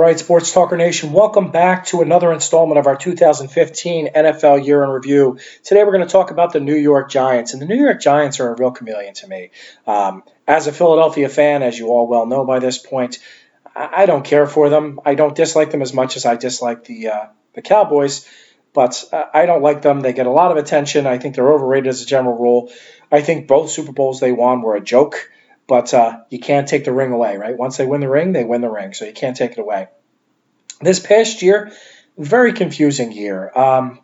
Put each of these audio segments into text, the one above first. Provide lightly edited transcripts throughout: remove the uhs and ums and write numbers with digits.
right, Sports Talker Nation, welcome back to another installment of our 2015 NFL Year in Review. Today we're going to talk about the New York Giants, and the New York Giants are a real chameleon to me. As a Philadelphia fan, as you all well know by this point, I don't care for them. I don't dislike them as much as I dislike the Cowboys, but I don't like them. They get a lot of attention. I think they're overrated as a general rule. I think both Super Bowls they won were a joke. But you can't take the ring away, right? Once they win the ring, they win the ring, so you can't take it away. This past year, very confusing year. I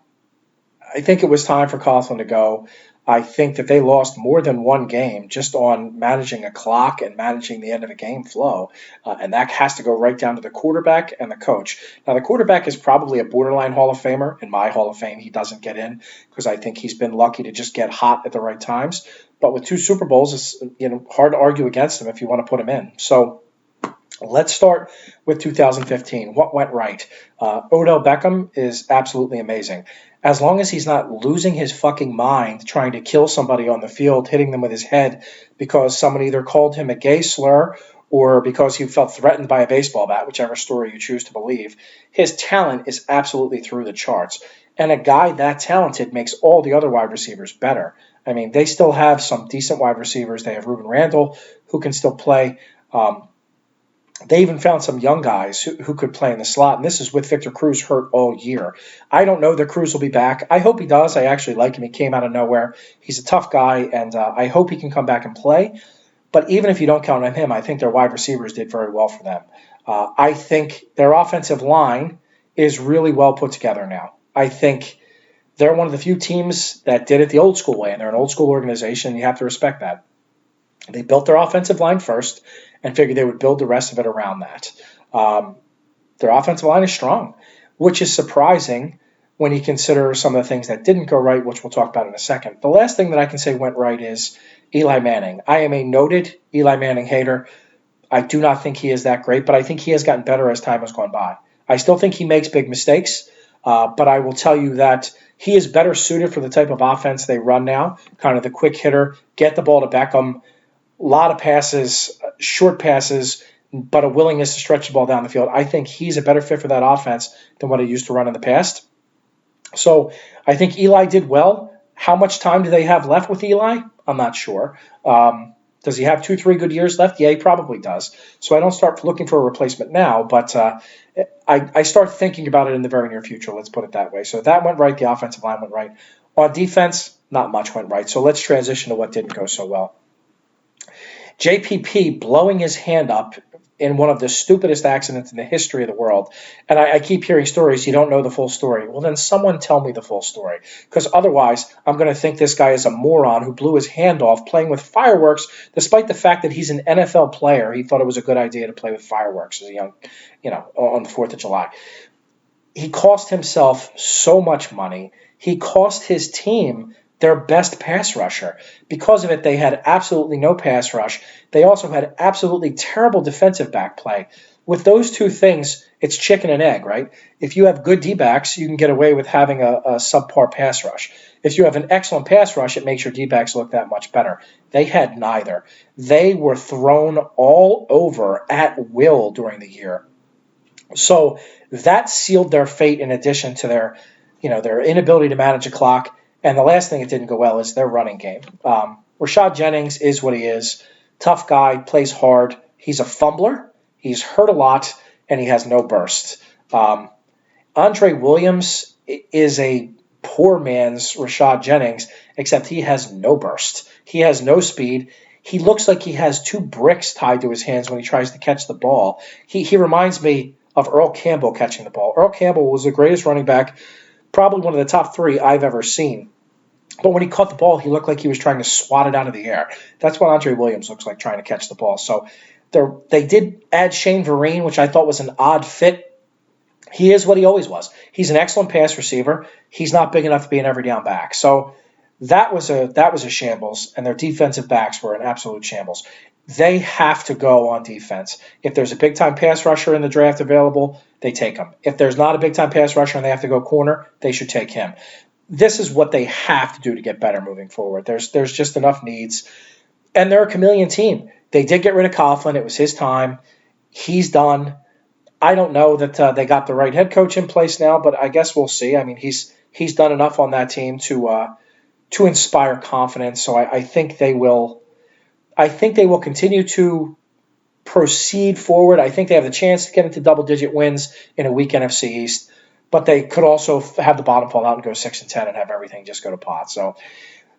think it was time for Coughlin to go. I think that they lost more than one game just on managing a clock and managing the end of a game flow. And that has to go right down to the quarterback and the coach. Now, the quarterback is probably a borderline Hall of Famer. In my Hall of Fame, he doesn't get in because I think he's been lucky to just get hot at the right times. But with 2 Super Bowls, it's hard to argue against him if you want to put him in. So let's start with 2015. What went right? Odell Beckham is absolutely amazing. As long as he's not losing his fucking mind trying to kill somebody on the field, hitting them with his head because someone either called him a gay slur or because he felt threatened by a baseball bat, whichever story you choose to believe, his talent is absolutely through the charts. And a guy that talented makes all the other wide receivers better. I mean, they still have some decent wide receivers. They have Ruben Randall, who can still play. They even found some young guys who could play in the slot, and this is with Victor Cruz hurt all year. I don't know that Cruz will be back. I hope he does. I actually like him. He came out of nowhere. He's a tough guy, and I hope he can come back and play. But even if you don't count on him, I think their wide receivers did very well for them. I think their offensive line is really well put together now. I think they're one of the few teams that did it the old school way, and they're an old school organization, and you have to respect that. They built their offensive line first and figured they would build the rest of it around that. Their offensive line is strong, which is surprising when you consider some of the things that didn't go right, which we'll talk about in a second. The last thing that I can say went right is Eli Manning. I am a noted Eli Manning hater. I do not think he is that great, but I think he has gotten better as time has gone by. I still think he makes big mistakes, but I will tell you that he is better suited for the type of offense they run now, kind of the quick hitter, get the ball to Beckham, a lot of passes, short passes, but a willingness to stretch the ball down the field. I think he's a better fit for that offense than what he used to run in the past. So I think Eli did well. How much time do they have left with Eli? I'm not sure. Does he have 2-3 good years left? Yeah, he probably does. So I don't start looking for a replacement now, but I start thinking about it in the very near future. Let's put it that way. So that went right. The offensive line went right. On defense, not much went right. So let's transition to what didn't go so well. JPP blowing his hand up in one of the stupidest accidents in the history of the world. And I keep hearing stories, you don't know the full story. Well, then someone tell me the full story. Because otherwise, I'm going to think this guy is a moron who blew his hand off playing with fireworks, despite the fact that he's an NFL player. He thought it was a good idea to play with fireworks as a young, on the 4th of July. He cost himself so much money. He cost his team their best pass rusher. Because of it, they had absolutely no pass rush. They also had absolutely terrible defensive back play. With those two things, it's chicken and egg, right? If you have good D-backs, you can get away with having a subpar pass rush. If you have an excellent pass rush, it makes your D-backs look that much better. They had neither. They were thrown all over at will during the year. So that sealed their fate in addition to their inability to manage a clock. And the last thing that didn't go well is their running game. Rashad Jennings is what he is. Tough guy, plays hard. He's a fumbler. He's hurt a lot, and he has no burst. Andre Williams is a poor man's Rashad Jennings, except he has no burst. He has no speed. He looks like he has 2 bricks tied to his hands when he tries to catch the ball. He reminds me of Earl Campbell catching the ball. Earl Campbell was the greatest running back, probably one of the top 3 I've ever seen. But when he caught the ball, he looked like he was trying to swat it out of the air. That's what Andre Williams looks like trying to catch the ball. So they did add Shane Vereen, which I thought was an odd fit. He is what he always was. He's an excellent pass receiver. He's not big enough to be an every down back. So that was a shambles, and their defensive backs were an absolute shambles. They have to go on defense. If there's a big-time pass rusher in the draft available, they take him. If there's not a big-time pass rusher and they have to go corner, they should take him. This is what they have to do to get better moving forward. There's just enough needs. And they're a chameleon team. They did get rid of Coughlin. It was his time. He's done. I don't know that they got the right head coach in place now, but I guess we'll see. I mean, he's done enough on that team to inspire confidence. So I think they will. I think they will continue to proceed forward. I think they have the chance to get into double-digit wins in a weak NFC East, but they could also have the bottom fall out and go 6-10 and have everything just go to pot. So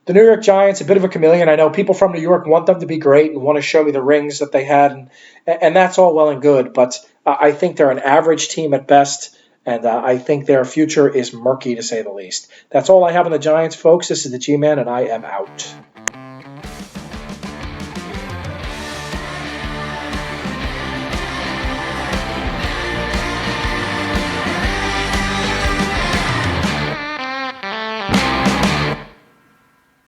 the New York Giants, a bit of a chameleon. I know people from New York want them to be great and want to show me the rings that they had, and that's all well and good. But I think they're an average team at best, and I think their future is murky to say the least. That's all I have on the Giants, folks. This is the G-Man, and I am out.